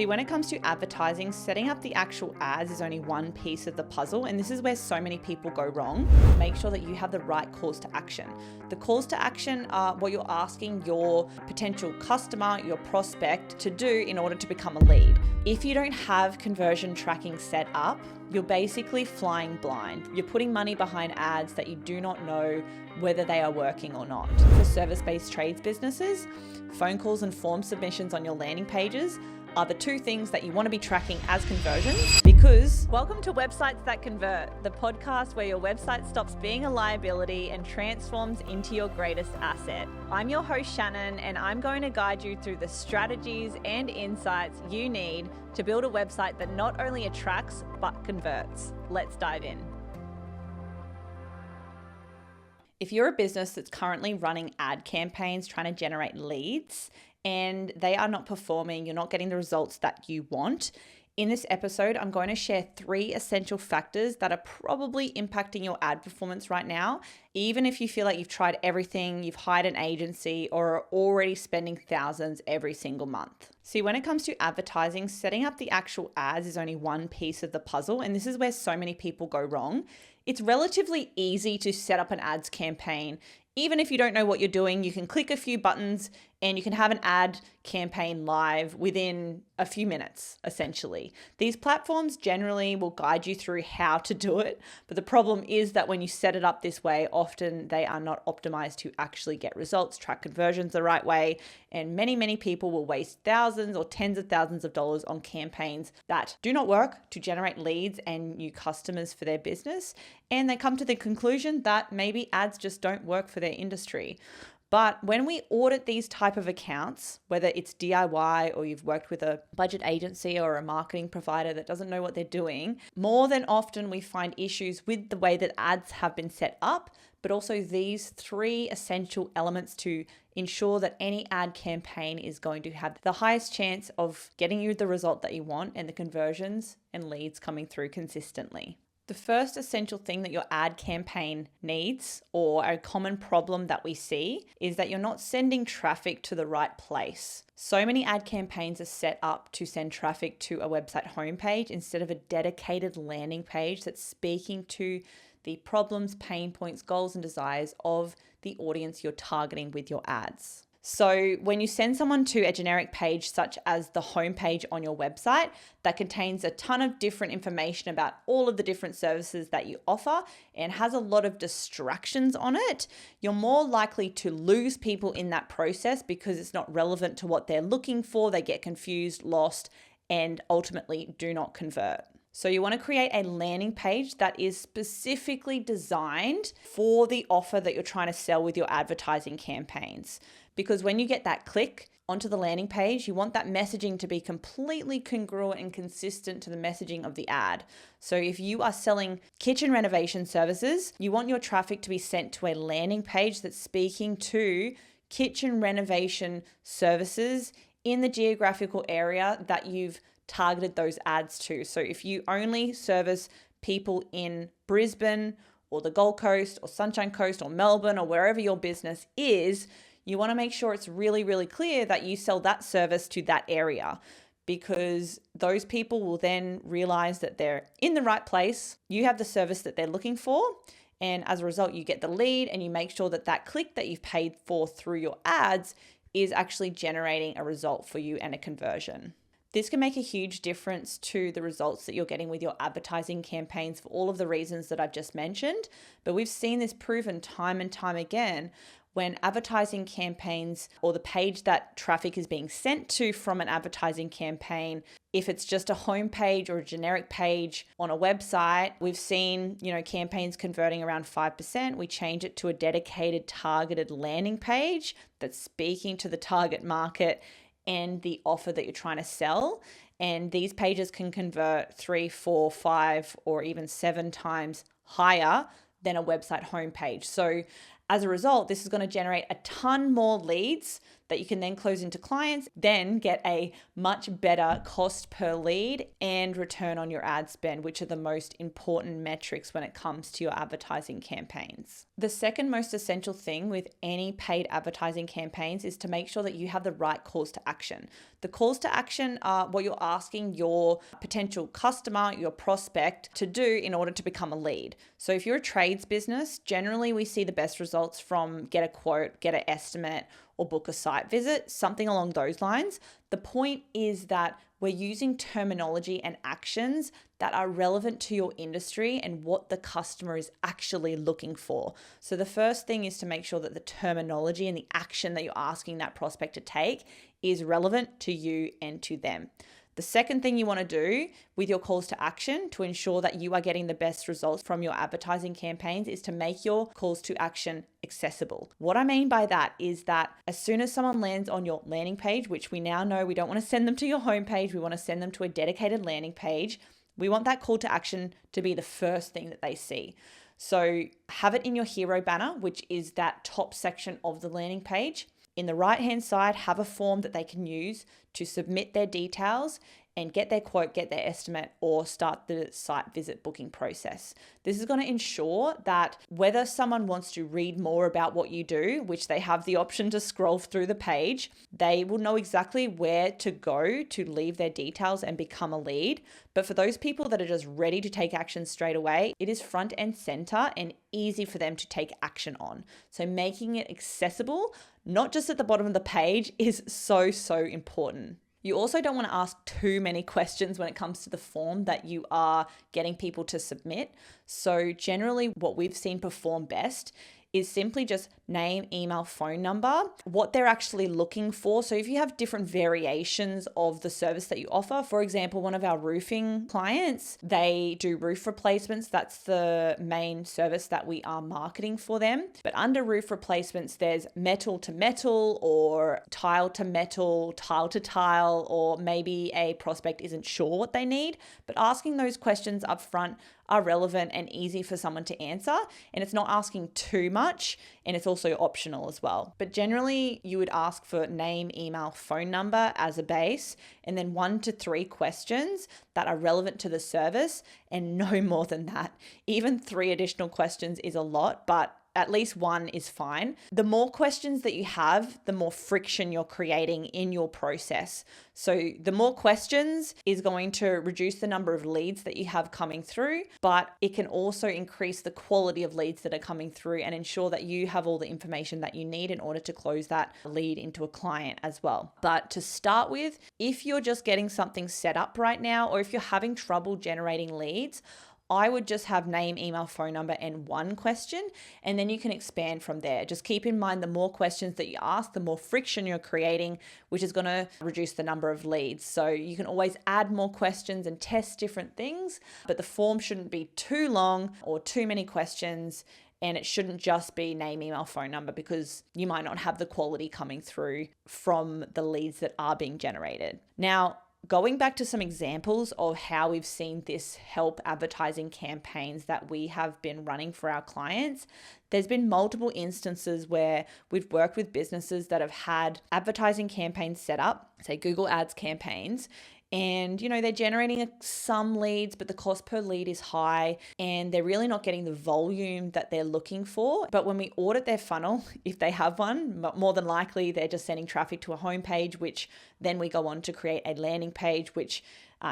See, when it comes to advertising, setting up the actual ads is only one piece of the puzzle, and this is where so many people go wrong. Make sure that you have the right calls to action. The calls to action are what you're asking your potential customer, your prospect, to do in order to become a lead. If you don't have conversion tracking set up, you're basically flying blind. You're putting money behind ads that you do not know whether they are working or not. For service-based trades businesses, phone calls and form submissions on your landing pages are the two things that you want to be tracking as conversions, because welcome to Websites That Convert, the podcast where your website stops being a liability and transforms into your greatest asset. I'm your host Shannon, and I'm going to guide you through the strategies and insights you need to build a website that not only attracts but converts. Let's dive in. If you're a business that's currently running ad campaigns trying to generate leads and they are not performing, you're not getting the results that you want, in this episode, I'm going to share 3 essential factors that are probably impacting your ad performance right now, even if you feel like you've tried everything, you've hired an agency, or are already spending thousands every single month. See, when it comes to advertising, setting up the actual ads is only one piece of the puzzle, and this is where so many people go wrong. It's relatively easy to set up an ads campaign. Even if you don't know what you're doing, you can click a few buttons and you can have an ad campaign live within a few minutes, essentially. These platforms generally will guide you through how to do it, but the problem is that when you set it up this way, often they are not optimized to actually get results, track conversions the right way, and many people will waste thousands or tens of thousands of dollars on campaigns that do not work to generate leads and new customers for their business, and they come to the conclusion that maybe ads just don't work for their industry. But when we audit these type of accounts, whether it's DIY or you've worked with a budget agency or a marketing provider that doesn't know what they're doing, more than often we find issues with the way that ads have been set up, but also these 3 essential elements to ensure that any ad campaign is going to have the highest chance of getting you the result that you want and the conversions and leads coming through consistently. The first essential thing that your ad campaign needs, or a common problem that we see, is that you're not sending traffic to the right place. So many ad campaigns are set up to send traffic to a website homepage instead of a dedicated landing page that's speaking to the problems, pain points, goals, and desires of the audience you're targeting with your ads. So when you send someone to a generic page such as the homepage on your website that contains a ton of different information about all of the different services that you offer and has a lot of distractions on it, you're more likely to lose people in that process because it's not relevant to what they're looking for. They get confused, lost, and ultimately do not convert. So you want to create a landing page that is specifically designed for the offer that you're trying to sell with your advertising campaigns. Because when you get that click onto the landing page, you want that messaging to be completely congruent and consistent to the messaging of the ad. So if you are selling kitchen renovation services, you want your traffic to be sent to a landing page that's speaking to kitchen renovation services in the geographical area that you've targeted those ads to. So if you only service people in Brisbane or the Gold Coast or Sunshine Coast or Melbourne or wherever your business is, you want to make sure it's really clear that you sell that service to that area, because those people will then realize that they're in the right place. You have the service that they're looking for. And as a result, you get the lead and you make sure that that click that you've paid for through your ads is actually generating a result for you and a conversion. This can make a huge difference to the results that you're getting with your advertising campaigns for all of the reasons that I've just mentioned. But we've seen this proven time and time again when advertising campaigns, or the page that traffic is being sent to from an advertising campaign, if it's just a homepage or a generic page on a website, we've seen, campaigns converting around 5%. We change it to a dedicated targeted landing page that's speaking to the target market and the offer that you're trying to sell. And these pages can convert 3, 4, 5, or even 7 times higher than a website homepage. So as a result, this is going to generate a ton more leads that you can then close into clients, then get a much better cost per lead and return on your ad spend, which are the most important metrics when it comes to your advertising campaigns. The second most essential thing with any paid advertising campaigns is to make sure that you have the right calls to action. The calls to action are what you're asking your potential customer, your prospect, to do in order to become a lead. So if you're a trades business, generally we see the best results from get a quote, get an estimate, or book a site visit, something along those lines. The point is that we're using terminology and actions that are relevant to your industry and what the customer is actually looking for. So the first thing is to make sure that the terminology and the action that you're asking that prospect to take is relevant to you and to them. The second thing you want to do with your calls to action to ensure that you are getting the best results from your advertising campaigns is to make your calls to action accessible. What I mean by that is that as soon as someone lands on your landing page, which we now know we don't want to send them to your homepage, we want to send them to a dedicated landing page. We want that call to action to be the first thing that they see. So have it in your hero banner, which is that top section of the landing page. In the right-hand side, have a form that they can use to submit their details and get their quote, get their estimate, or start the site visit booking process. This is going to ensure that whether someone wants to read more about what you do, which they have the option to scroll through the page, they will know exactly where to go to leave their details and become a lead. But for those people that are just ready to take action straight away, it is front and center and easy for them to take action on. So making it accessible, not just at the bottom of the page, is so important. You also don't want to ask too many questions when it comes to the form that you are getting people to submit. So generally what we've seen perform best is simply just name, email, phone number, what they're actually looking for. So if you have different variations of the service that you offer, for example, one of our roofing clients, they do roof replacements. That's the main service that we are marketing for them. But under roof replacements, there's metal to metal or tile to metal, tile to tile, or maybe a prospect isn't sure what they need. But asking those questions up front are relevant and easy for someone to answer, and it's not asking too much, and it's also optional as well. But generally you would ask for name, email, phone number as a base, and then 1 to 3 questions that are relevant to the service, and no more than that. Even 3 additional questions is a lot, but at least 1 is fine. The more questions that you have, the more friction you're creating in your process. So the more questions is going to reduce the number of leads that you have coming through, but it can also increase the quality of leads that are coming through and ensure that you have all the information that you need in order to close that lead into a client as well. But to start with, if you're just getting something set up right now, or if you're having trouble generating leads, I would just have name, email, phone number, and 1 question, and then you can expand from there. Just keep in mind the more questions that you ask, the more friction you're creating, which is going to reduce the number of leads. So you can always add more questions and test different things, but the form shouldn't be too long or too many questions. And it shouldn't just be name, email, phone number, because you might not have the quality coming through from the leads that are being generated. Now, going back to some examples of how we've seen this help advertising campaigns that we have been running for our clients, there's been multiple instances where we've worked with businesses that have had advertising campaigns set up, say Google Ads campaigns, and they're generating some leads, but the cost per lead is high and they're really not getting the volume that they're looking for. But when we audit their funnel, if they have one, more than likely they're just sending traffic to a homepage, which then we go on to create a landing page, which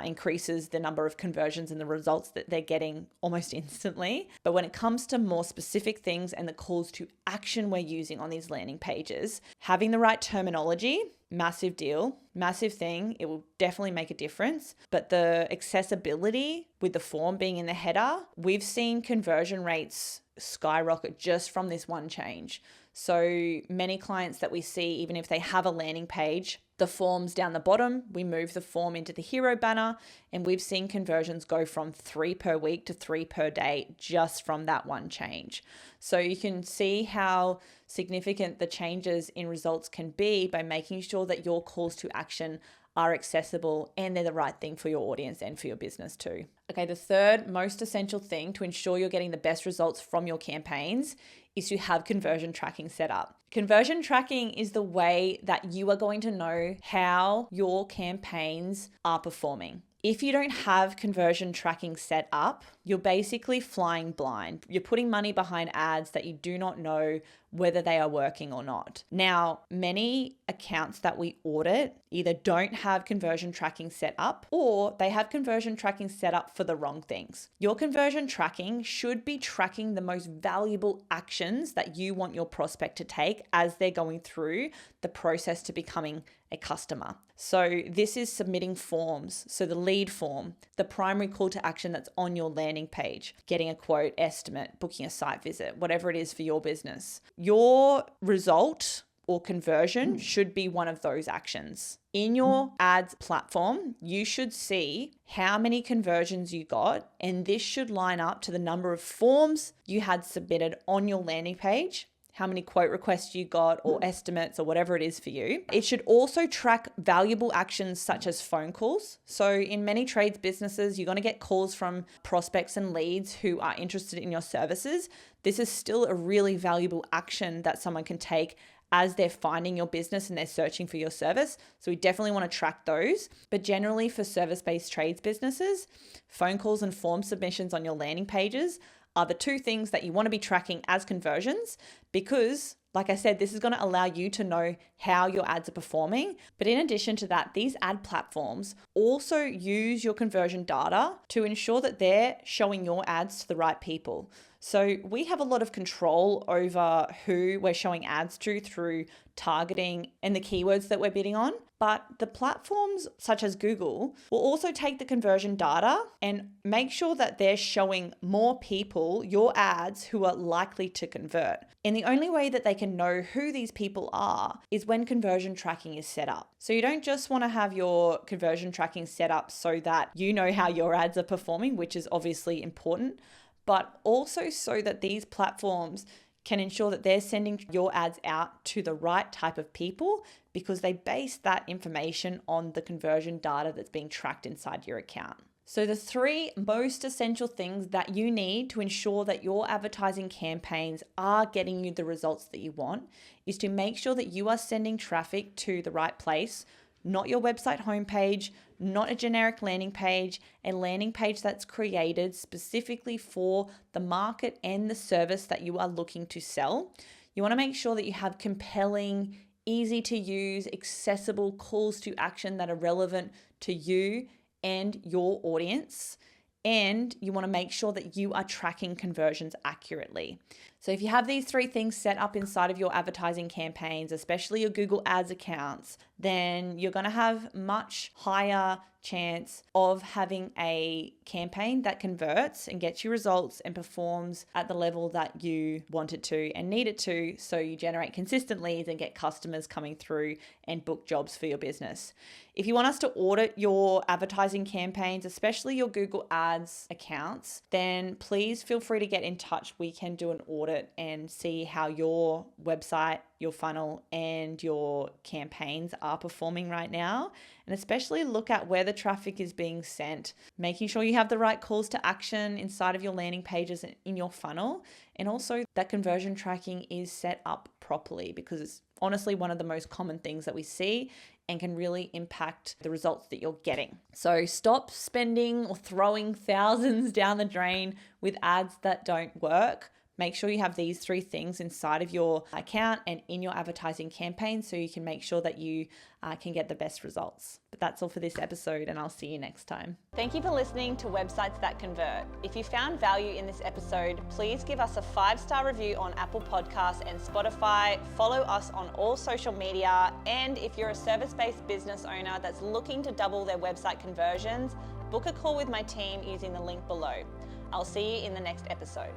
increases the number of conversions and the results that they're getting almost instantly. But when it comes to more specific things and the calls to action we're using on these landing pages, having the right terminology, massive deal, massive thing. It will definitely make a difference. But the accessibility with the form being in the header, we've seen conversion rates skyrocket just from this one change. So many clients that we see, even if they have a landing page, the form's down the bottom, we move the form into the hero banner, and we've seen conversions go from 3 per week to 3 per day just from that one change. So you can see how significant the changes in results can be by making sure that your calls to action are accessible and they're the right thing for your audience and for your business too. Okay, the third most essential thing to ensure you're getting the best results from your campaigns is to have conversion tracking set up. Conversion tracking is the way that you are going to know how your campaigns are performing. If you don't have conversion tracking set up, you're basically flying blind. You're putting money behind ads that you do not know whether they are working or not. Now, many accounts that we audit either don't have conversion tracking set up or they have conversion tracking set up for the wrong things. Your conversion tracking should be tracking the most valuable actions that you want your prospect to take as they're going through the process to becoming a customer. So this is submitting forms. So the lead form, the primary call to action that's on your landing page, getting a quote, estimate, booking a site visit, whatever it is for your business. Your result or conversion should be one of those actions. In your ads platform, you should see how many conversions you got, and this should line up to the number of forms you had submitted on your landing page, how many quote requests you got or estimates or whatever it is for you. It should also track valuable actions such as phone calls. So in many trades businesses, you're going to get calls from prospects and leads who are interested in your services. This is still a really valuable action that someone can take as they're finding your business and they're searching for your service. So we definitely want to track those. But generally for service-based trades businesses, phone calls and form submissions on your landing pages are the two things that you want to be tracking as conversions because, like I said, this is going to allow you to know how your ads are performing. But in addition to that, these ad platforms also use your conversion data to ensure that they're showing your ads to the right people. So we have a lot of control over who we're showing ads to through targeting and the keywords that we're bidding on. But the platforms such as Google will also take the conversion data and make sure that they're showing more people your ads who are likely to convert. And the only way that they can know who these people are is when conversion tracking is set up. So you don't just want to have your conversion tracking set up so that you know how your ads are performing, which is obviously important, but also so that these platforms can ensure that they're sending your ads out to the right type of people because they base that information on the conversion data that's being tracked inside your account. So the three most essential things that you need to ensure that your advertising campaigns are getting you the results that you want is to make sure that you are sending traffic to the right place, not your website homepage, not a generic landing page, a landing page that's created specifically for the market and the service that you are looking to sell. You want to make sure that you have compelling, easy to use, accessible calls to action that are relevant to you and your audience. And you want to make sure that you are tracking conversions accurately. So if you have these three things set up inside of your advertising campaigns, especially your Google Ads accounts, then you're going to have much higher chance of having a campaign that converts and gets you results and performs at the level that you want it to and need it to, so you generate consistent leads and get customers coming through and book jobs for your business. If you want us to audit your advertising campaigns, especially your Google Ads accounts, then please feel free to get in touch. We can do an audit and see how your website, your funnel, and your campaigns are performing right now. And especially look at where the traffic is being sent, making sure you have the right calls to action inside of your landing pages and in your funnel. And also that conversion tracking is set up properly because it's honestly one of the most common things that we see and can really impact the results that you're getting. So stop spending or throwing thousands down the drain with ads that don't work. Make sure you have these three things inside of your account and in your advertising campaign so you can make sure that you can get the best results. But that's all for this episode, and I'll see you next time. Thank you for listening to Websites That Convert. If you found value in this episode, please give us a 5-star review on Apple Podcasts and Spotify. Follow us on all social media. And if you're a service-based business owner that's looking to double their website conversions, book a call with my team using the link below. I'll see you in the next episode.